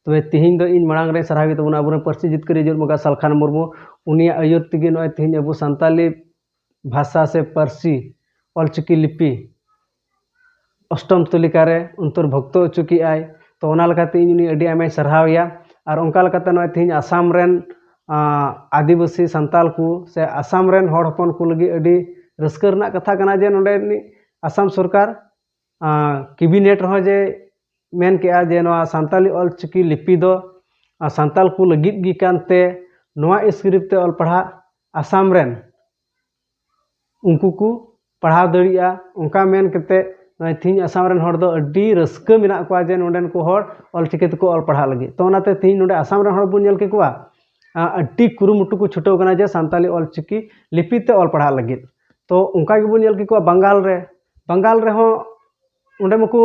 तबे तिहिन दो इन मांग रे सराहगी तबना अब पार्सी जितकारी जोरमगा सालखान मुर्मू उनिया आयुर तेगे नय तिहिन अब सानताली भाषा से पार्सी ऑलचिकी लिपि अष्टम तलिकारे अंतर्भुक्त चुकी आय तो ओना लकाते इन उनी अडी आयमाय सराहया और ओंका लकाते नय तिहिन आसाम रेन आदिवासी सानताल को से आसाम रेन हर हपन को लगी अडी रस्का रना कथा कना जे नोडे आसाम सरकार कैबिनेट रह जे मेन के जे नवा सानताली ऑलचिकी लिपि दो सानताल को लगित गी कानते नवा स्क्रिप्ट ते ऑल पढ़ा आसाम रेन उनको को पढ़ाव दड़िया उनका मेन कते तीन आसाम रेन हर दो अड्डी रस्का मेना को जे नोडेन को हर ऑलचिकी तको ऑल पढ़ा लगी तो ओनाते तीन नोडे आसाम रेन हर बुन नेल के कुआ अड्डी कुरुमुटु को छुटाव कना जे सानताली ऑलचिकी लिपि ते ऑल पढ़ा लगी तो उनका गे बुन नेल के कुआ बंगाल रे हो उंडे मको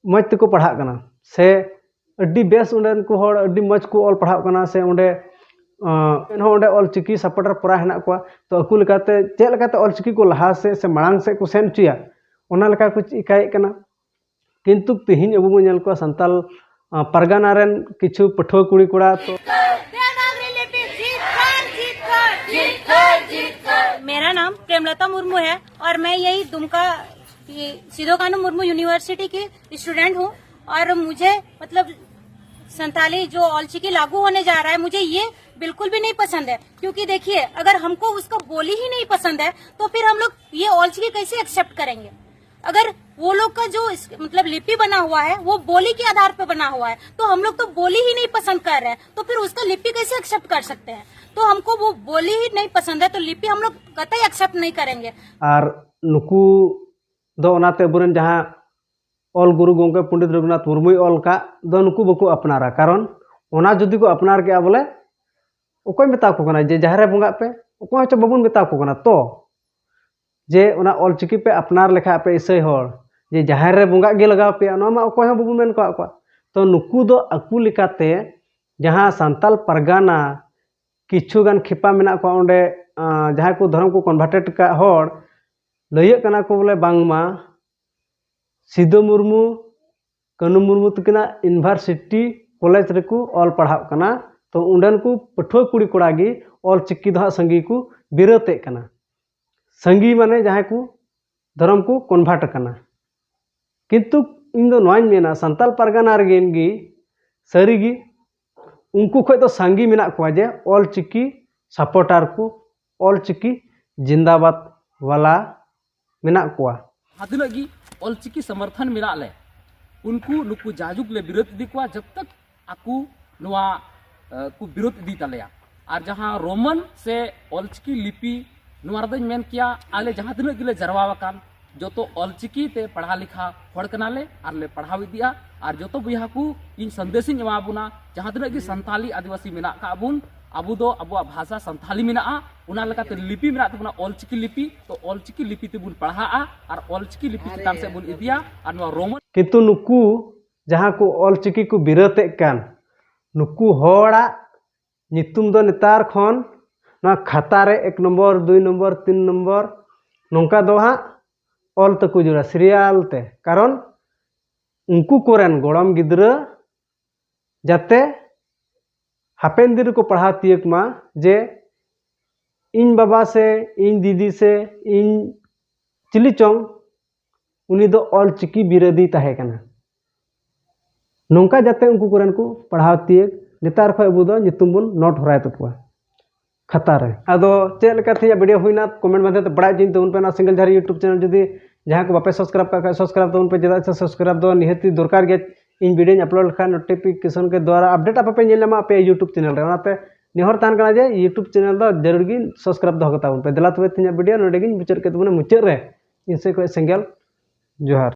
मज तको पढ़ा कना से अड्डी बेस उंडे को हर अड्डी मज को ऑल पढ़ा कना से उंडे उंडे ऑलचिकी सपोर्टर परा हेना को तो अकु लेकाते चेक लेकाते ऑलचिकी को लहा से मांग से को सेन चुया ओना लेका को इकाय कना किंतु तिहिन अबु बो नेल को सानताल परगना रेन किछु पठुआ कुड़ी कोड़ा तो मेरा नाम प्रेमलता मुर्मू है और मैं यही दुमका सिधो कानू मुर्मू यूनिवर्सिटी की स्टूडेंट हूँ और मुझे मतलब संताली जो ऑलचिकी लागू होने जा रहा है मुझे ये बिल्कुल भी नहीं पसंद है क्योंकि देखिए अगर हमको उसका बोली ही नहीं पसंद है तो फिर हम लोग ये ऑलचिकी कैसे एक्सेप्ट करेंगे। अगर वो लोग का जो मतलब लिपि बना हुआ है वो बोली के आधार पर बना हुआ है तो हम लोग तो बोली ही नहीं पसंद कर रहे हैं तो फिर उसका लिपि कैसे एक्सेप्ट कर सकते हैं। तो हमको वो बोली ही नहीं पसंद है तो लिपि हम लोग कतई एक्सेप्ट नहीं करेंगे। और नुकू दो ओनाते बुरन जहां ऑल गुरु गोंके पंडित रघुनाथ मुर्मू ऑल का दो नुकू बको अपनारा कारण ओना जदि को अपनार के बोले ओकोय मेता को कना जे जहरे बंगा पे ओकोय च बबुन मेता को कना तो जे ओना ऑलचिकी पे अपनार लेखा पे इसै हर जे जहर रे बंगा गे लगाव पे ओना मा ओकोय बबु मेन को तो नुकू दो अकु लेकाते जहां सानताल परगाना किछु गान खिपा मेना को ओंडे जहां को धर्म को कन्वर्टेड का हर लइय कना को बोले बांगमा सिधो मुर्मू कानू मुर्मू तकिना यूनिवर्सिटी कॉलेज रे को ऑल पढ़ाव कना तो उंडन को पठुआ कुड़ी कोड़ा गी ऑलचिकी दो संगी को बिरते कना संगी माने जहां को धर्म को कन्वर्ट कना किंतु इन दो नोइन मेना सानताल परगाना रेन गी सारीगी उनको खो तो संगी मेना को जे ऑलचिकी सपोर्टर को ऑलचिकी जिंदाबाद वाला मेना को हादिनगी ऑलचिकी समर्थन मेना ले उनको नुकु जाजुक ले विरोध दी को जब तक आकु नुआ को विरोध दी तलेया और जहां रोमन से ऑलचिकी लिपि नुआ रदन मेन किया आले जहां तिनक गिले जरवावाकान जो तो ऑलचिकी ते पढ़ा लिखा हड़ कनाले और ले पढ़ाव दिया और जो तो बुया को इन संदेश एमाबुना जहां तिनक गी संताली आदिवासी मेना का बुन अबु दो अबुआ भाषा संताली मेना उना लकाते लिपि मेना तबना ऑलचिकी लिपि तो ऑलचिकी लिपि ते बुन पढ़ा और ऑलचिकी लिपि चितान से बुन इदिया और नुआ रोमन किंतु नुकू जहां को ऑलचिकी को बिरते कान नुकू होड़ा नितुम दो नेतार खन ना खाता रे 1 नंबर 2 नंबर 3 नंबर नौका दो हाँ ऑल तक जुड़ा सीरियल ते कारण उनको कोरेन गोड़म गिद्रा जाते हापेन दिन को पढ़ा तीयक मा जे इन बाबा से इन दीदी से इन चिली चोंग उनी दो ऑलचिकी विरोधी ताहे कना नौका जाते उनको कोरेन को पढ़ा तीयक नेतार खो अबु दो नितुम बुन नोट हराय तकवा खाता रे आदो चेक लेका थी वीडियो हुईना कमेंट माध्यम ते बड़ा जिन तउन पे ना सिंगल झारी यूट्यूब चैनल जदी जहां को बापे सब्सक्राइब का सब्सक्राइब तउन पे जदा से सब्सक्राइब दो निहती दरकार गे इन वीडियो अपलोड लखा नोटिफिकेशन के द्वारा अपडेट आप पे नेलमा पे यूट्यूब चैनल रे ओनाते निहर तान कना जे यूट्यूब चैनल दो जरूर गी सब्सक्राइब दो कता उन पे दला तबे तिना वीडियो नोडे गी मुचर के तबने मुचर रे इनसे को सिंगल जोहार।